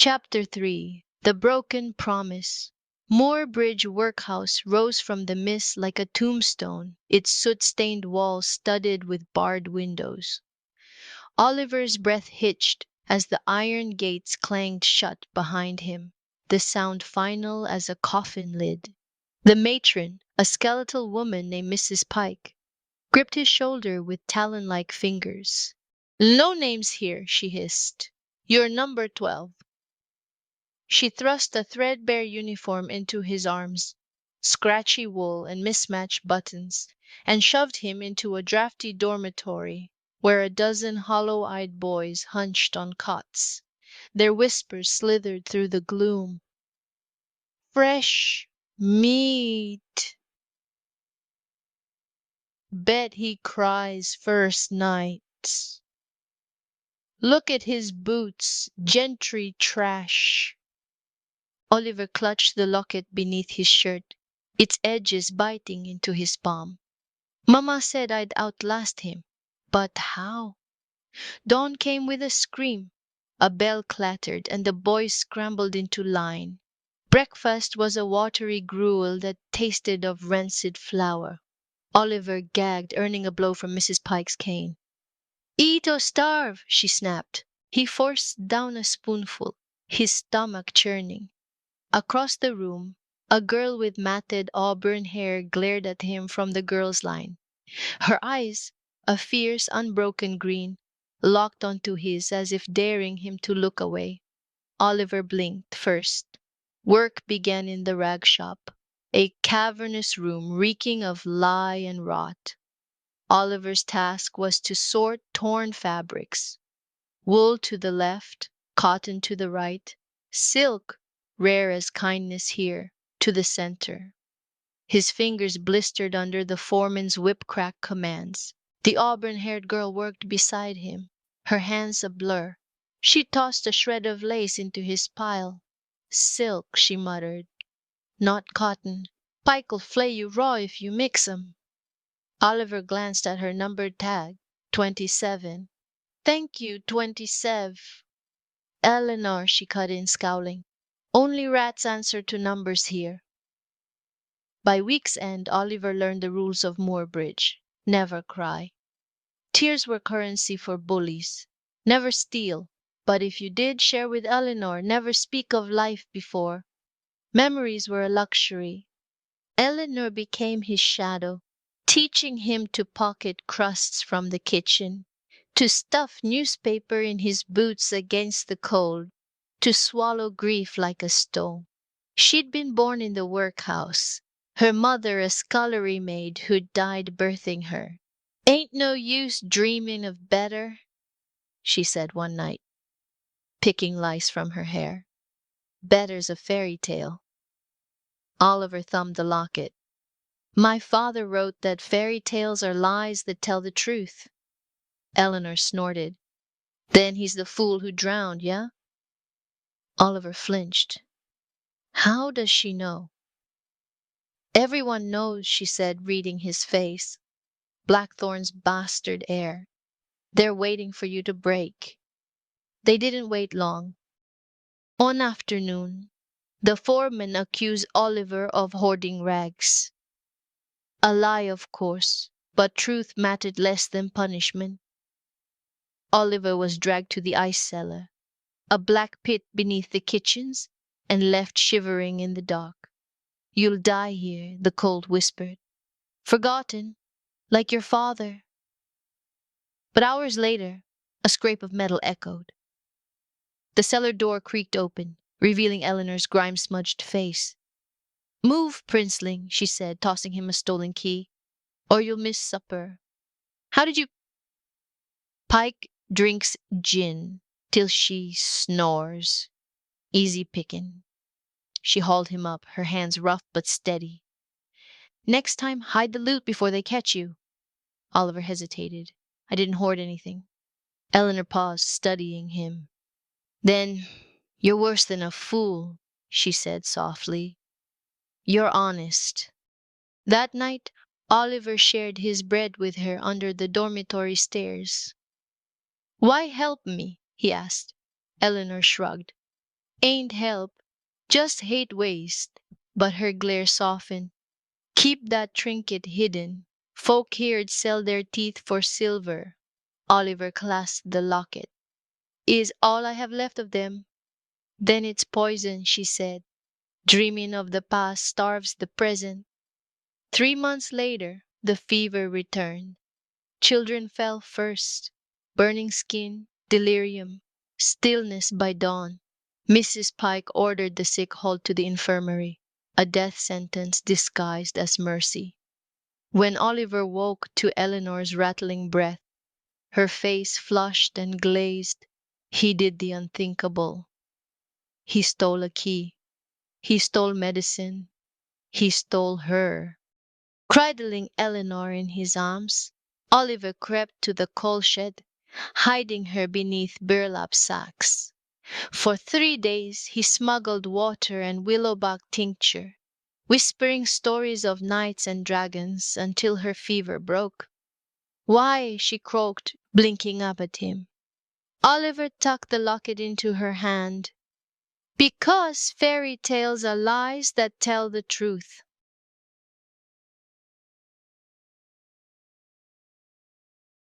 Chapter 3. The Broken Promise. Moorbridge Workhouse rose from the mist like a tombstone, its soot-stained walls studded with barred windows. Oliver's breath hitched as the iron gates clanged shut behind him, the sound final as a coffin lid. The matron, a skeletal woman named Mrs. Pike, gripped his shoulder with talon-like fingers. "No names here," she hissed. "You're number 12. She thrust a threadbare uniform into his arms, scratchy wool and mismatched buttons, and shoved him into a drafty dormitory where a dozen hollow-eyed boys hunched on cots. Their whispers slithered through the gloom. "Fresh meat. Bet he cries first night. Look at his boots, gentry trash." Oliver clutched the locket beneath his shirt, its edges biting into his palm. "Mama said I'd outlast him. But how?" Dawn came with a scream. A bell clattered, and the boys scrambled into line. Breakfast was a watery gruel that tasted of rancid flour. Oliver gagged, earning a blow from Mrs. Pike's cane. "Eat or starve," she snapped. He forced down a spoonful, his stomach churning. Across the room, a girl with matted auburn hair glared at him from the girls' line. Her eyes, a fierce, unbroken green, locked onto his as if daring him to look away. Oliver blinked first. Work began in the rag shop, a cavernous room reeking of lye and rot. Oliver's task was to sort torn fabrics. Wool to the left, cotton to the right, silk, rare as kindness here, to the center. His fingers blistered under the foreman's whip-crack commands. The auburn-haired girl worked beside him, her hands a blur. She tossed a shred of lace into his pile. "Silk," she muttered, "not cotton. Pike'll flay you raw if you mix 'em." Oliver glanced at her numbered tag, 27. "Thank you, 27. "Eleanor," she cut in, scowling. "Only rats answer to numbers here." By week's end, Oliver learned the rules of Moorbridge. Never cry. Tears were currency for bullies. Never steal. But if you did share with Eleanor, never speak of life before. Memories were a luxury. Eleanor became his shadow, teaching him to pocket crusts from the kitchen, to stuff newspaper in his boots against the cold, to swallow grief like a stone. She'd been born in the workhouse, her mother a scullery maid who'd died birthing her. "Ain't no use dreaming of better," she said one night, picking lice from her hair. "Better's a fairy tale." Oliver thumbed the locket. "My father wrote that fairy tales are lies that tell the truth." Eleanor snorted. "Then he's the fool who drowned, yeah?" Oliver flinched. How does she know? "Everyone knows," she said, reading his face. "Blackthorn's bastard heir. They're waiting for you to break." They didn't wait long. On afternoon, the foreman accused Oliver of hoarding rags. A lie, of course, but truth mattered less than punishment. Oliver was dragged to the ice cellar, a black pit beneath the kitchens, and left shivering in the dark. "You'll die here," the cold whispered. "Forgotten, like your father." But hours later, a scrape of metal echoed. The cellar door creaked open, revealing Eleanor's grime-smudged face. "Move, princeling," she said, tossing him a stolen key, "or you'll miss supper." "How did you—" "Pike drinks gin till she snores. Easy pickin'." She hauled him up, her hands rough but steady. "Next time, hide the loot before they catch you." Oliver hesitated. "I didn't hoard anything." Eleanor paused, studying him. "Then you're worse than a fool," she said softly. "You're honest." That night, Oliver shared his bread with her under the dormitory stairs. "Why help me?" he asked. Eleanor shrugged. Ain't help, just hate waste. But her glare softened. Keep that trinket hidden. Folk here'd sell their teeth for silver. Oliver clasped the locket. Is all I have left of them. Then it's poison, she said. Dreaming of the past starves the present. 3 months later, the fever returned. Children fell first. Burning skin, delirium, stillness by dawn. Mrs. Pike ordered the sick hauled to the infirmary, a death sentence disguised as mercy. When Oliver woke to Eleanor's rattling breath, her face flushed and glazed, he did the unthinkable. He stole a key. He stole medicine. He stole her. Cradling Eleanor in his arms, Oliver crept to the coal shed, hiding her beneath burlap sacks. For 3 days he smuggled water and willowbark tincture, whispering stories of knights and dragons until her fever broke. Why? She croaked, blinking up at him. Oliver tucked the locket into her hand. Because fairy tales are lies that tell the truth.